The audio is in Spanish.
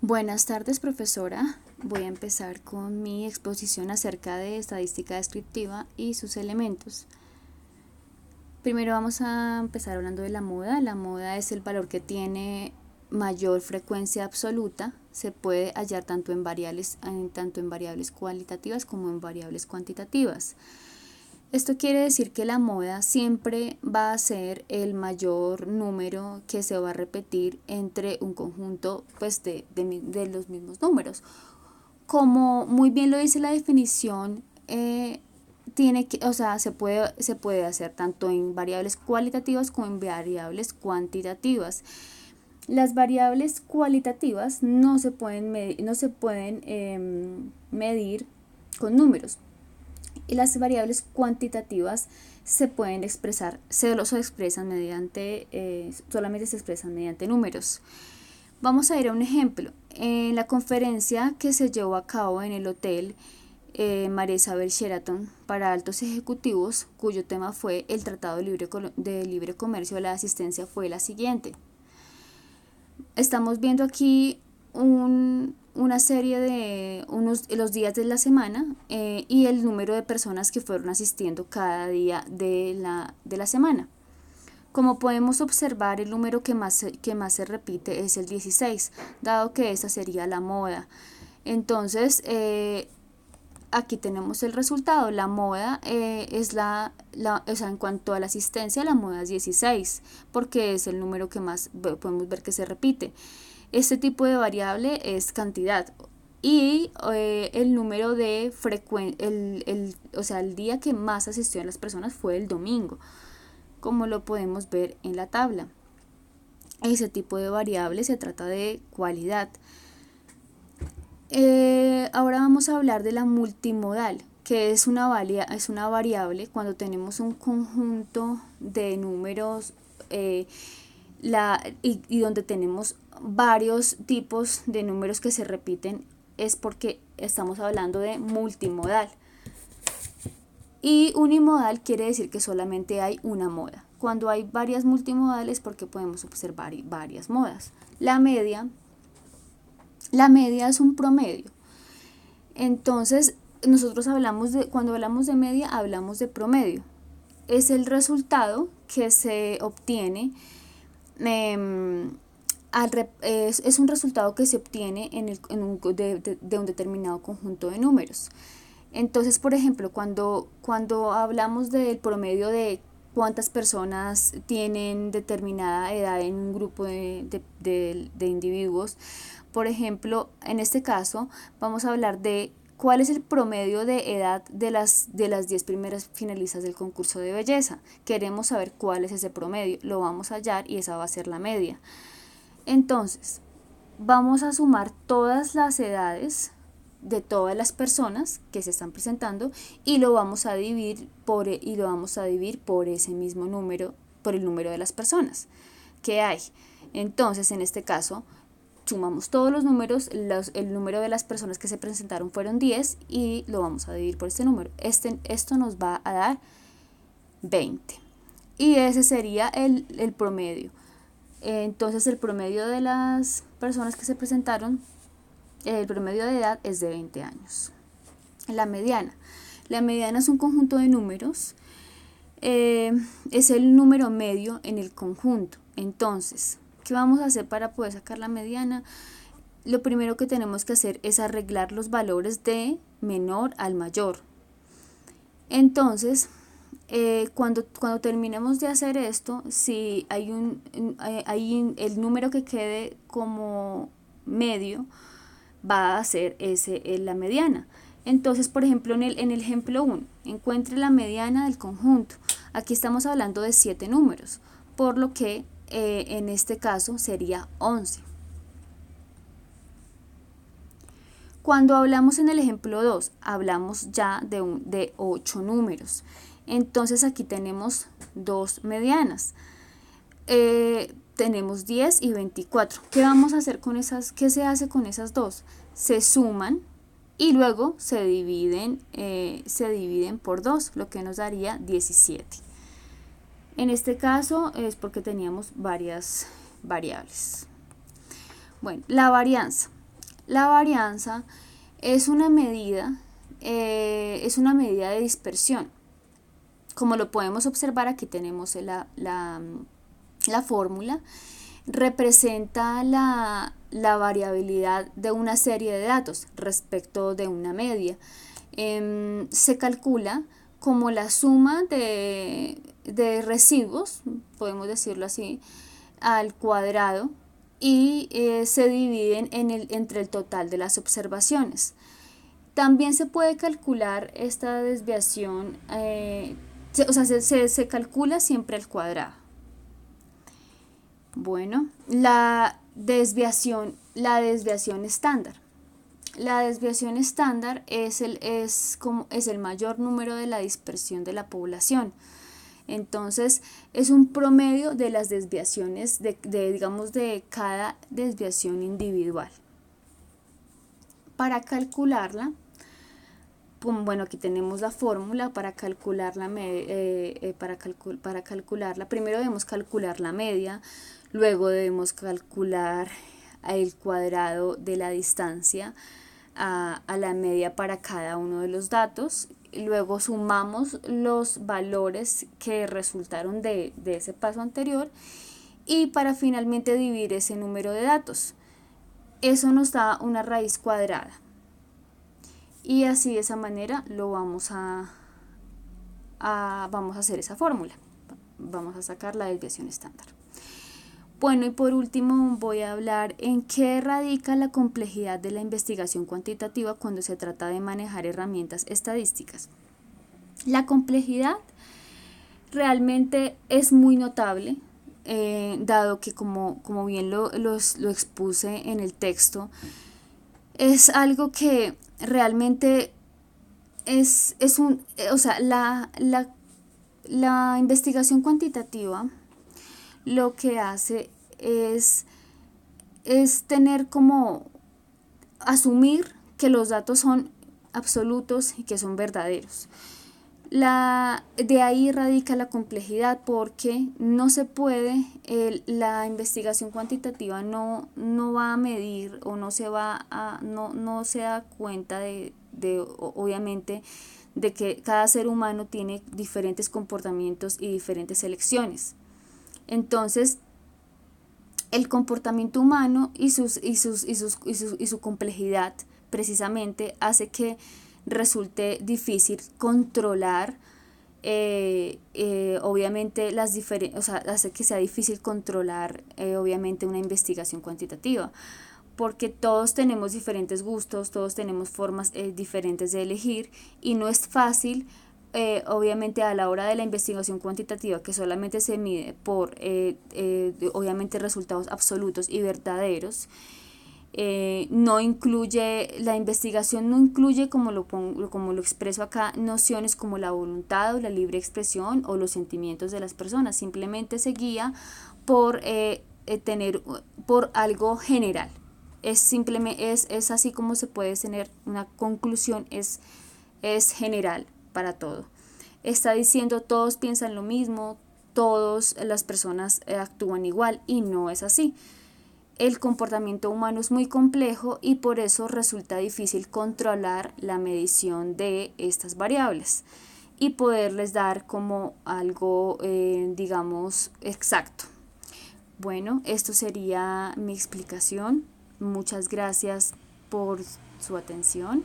Buenas tardes, profesora. Voy a empezar con mi exposición acerca de estadística descriptiva y sus elementos. Primero vamos a empezar hablando de la moda. La moda es el valor que tiene mayor frecuencia absoluta. Se puede hallar tanto en variables cualitativas como en variables cuantitativas. Esto quiere decir que la moda siempre va a ser el mayor número que se va a repetir entre un conjunto de los mismos números. Como muy bien lo dice la definición, se puede hacer tanto en variables cualitativas como en variables cuantitativas. Las variables cualitativas no se pueden medir con números. Y las variables cuantitativas se pueden expresar, solamente se expresan mediante números. Vamos a ir a un ejemplo. En la conferencia que se llevó a cabo en el hotel María Isabel Sheraton para altos ejecutivos, cuyo tema fue el Tratado de Libre Comercio, la asistencia fue la siguiente. Estamos viendo aquí una serie de los días de la semana y el número de personas que fueron asistiendo cada día de la semana. Como podemos observar, el número que más se repite es el 16, dado que esa sería la moda. Entonces, aquí tenemos el resultado. La moda en cuanto a la asistencia, la moda es 16, porque es el número que más podemos ver que se repite. Este tipo de variable es cantidad y el número de el día que más asistieron las personas fue el domingo, como lo podemos ver en la tabla. Ese tipo de variable se trata de cualidad. Ahora vamos a hablar de la multimodal, que es una variable cuando tenemos un conjunto de números y donde tenemos varios tipos de números que se repiten, es porque estamos hablando de multimodal. Y unimodal quiere decir que solamente hay una moda. Cuando hay varias multimodales, porque podemos observar varias modas. La media es un promedio. Entonces, cuando hablamos de media, hablamos de promedio. Es el resultado que se obtiene, es un resultado que se obtiene de un determinado conjunto de números. Entonces, por ejemplo, cuando hablamos del promedio de cuántas personas tienen determinada edad en un grupo de individuos, por ejemplo, en este caso vamos a hablar de cuál es el promedio de edad de las 10 primeras finalistas del concurso de belleza. Queremos saber cuál es ese promedio, lo vamos a hallar y esa va a ser la media. Entonces, vamos a sumar todas las edades de todas las personas que se están presentando y lo vamos a dividir por ese mismo número, por el número de las personas que hay. Entonces, en este caso, sumamos todos los números, el número de las personas que se presentaron fueron 10 y lo vamos a dividir por este número. Esto nos va a dar 20 y ese sería el promedio. Entonces, el promedio de las personas que se presentaron, el promedio de edad es de 20 años. La mediana es un conjunto de números, es el número medio en el conjunto. Entonces, ¿qué vamos a hacer para poder sacar la mediana? Lo primero que tenemos que hacer es arreglar los valores de menor al mayor. Entonces, cuando terminemos de hacer esto, si hay el número que quede como medio, va a ser la mediana. Entonces, por ejemplo, en el ejemplo 1, encuentre la mediana del conjunto. Aquí estamos hablando de 7 números, por lo que en este caso sería 11. Cuando hablamos en el ejemplo 2, hablamos ya de 8 números. Entonces aquí tenemos dos medianas. Tenemos 10 y 24. ¿Qué vamos a hacer con esas? ¿Qué se hace con esas dos? Se suman y luego se dividen por 2, lo que nos daría 17. En este caso es porque teníamos varias variables. Bueno, la varianza. La varianza es una medida, de dispersión. Como lo podemos observar, aquí tenemos la fórmula. Representa la variabilidad de una serie de datos respecto de una media. Se calcula como la suma de residuos, podemos decirlo así, al cuadrado, y se dividen entre el total de las observaciones. También se puede calcular esta desviación, se calcula siempre al cuadrado. Bueno, la desviación estándar. La desviación estándar es el mayor número de la dispersión de la población. Entonces, es un promedio de las desviaciones de cada desviación individual. Para calcularla, bueno, aquí tenemos la fórmula para calcularla. Para calcularla, primero debemos calcular la media, luego debemos calcular el cuadrado de la distancia a la media para cada uno de los datos. Luego sumamos los valores que resultaron de ese paso anterior, y para finalmente dividir ese número de datos. Eso nos da una raíz cuadrada. Y así, de esa manera, vamos a hacer esa fórmula. Vamos a sacar la desviación estándar. Bueno, y por último voy a hablar en qué radica la complejidad de la investigación cuantitativa cuando se trata de manejar herramientas estadísticas. La complejidad realmente es muy notable, dado que, como bien lo expuse en el texto, es algo que realmente la investigación cuantitativa lo que hace es tener como asumir que los datos son absolutos y que son verdaderos. De ahí radica la complejidad, porque no se puede, la investigación cuantitativa no va a medir, o no se da cuenta obviamente, de que cada ser humano tiene diferentes comportamientos y diferentes elecciones. Entonces, el comportamiento humano y su complejidad precisamente hace que resulte difícil controlar, obviamente, hace que sea difícil controlar, obviamente, una investigación cuantitativa, porque todos tenemos diferentes gustos, todos tenemos formas diferentes de elegir, y no es fácil, obviamente, a la hora de la investigación cuantitativa, que solamente se mide por, obviamente, resultados absolutos y verdaderos. La investigación no incluye, como lo expreso acá, nociones como la voluntad o la libre expresión o los sentimientos de las personas. Simplemente se guía por algo general. Es así como se puede tener una conclusión, es general para todo. Está diciendo todos piensan lo mismo, todas las personas actúan igual, y no es así. El comportamiento humano es muy complejo, y por eso resulta difícil controlar la medición de estas variables y poderles dar como algo, digamos, exacto. Bueno, esto sería mi explicación. Muchas gracias por su atención.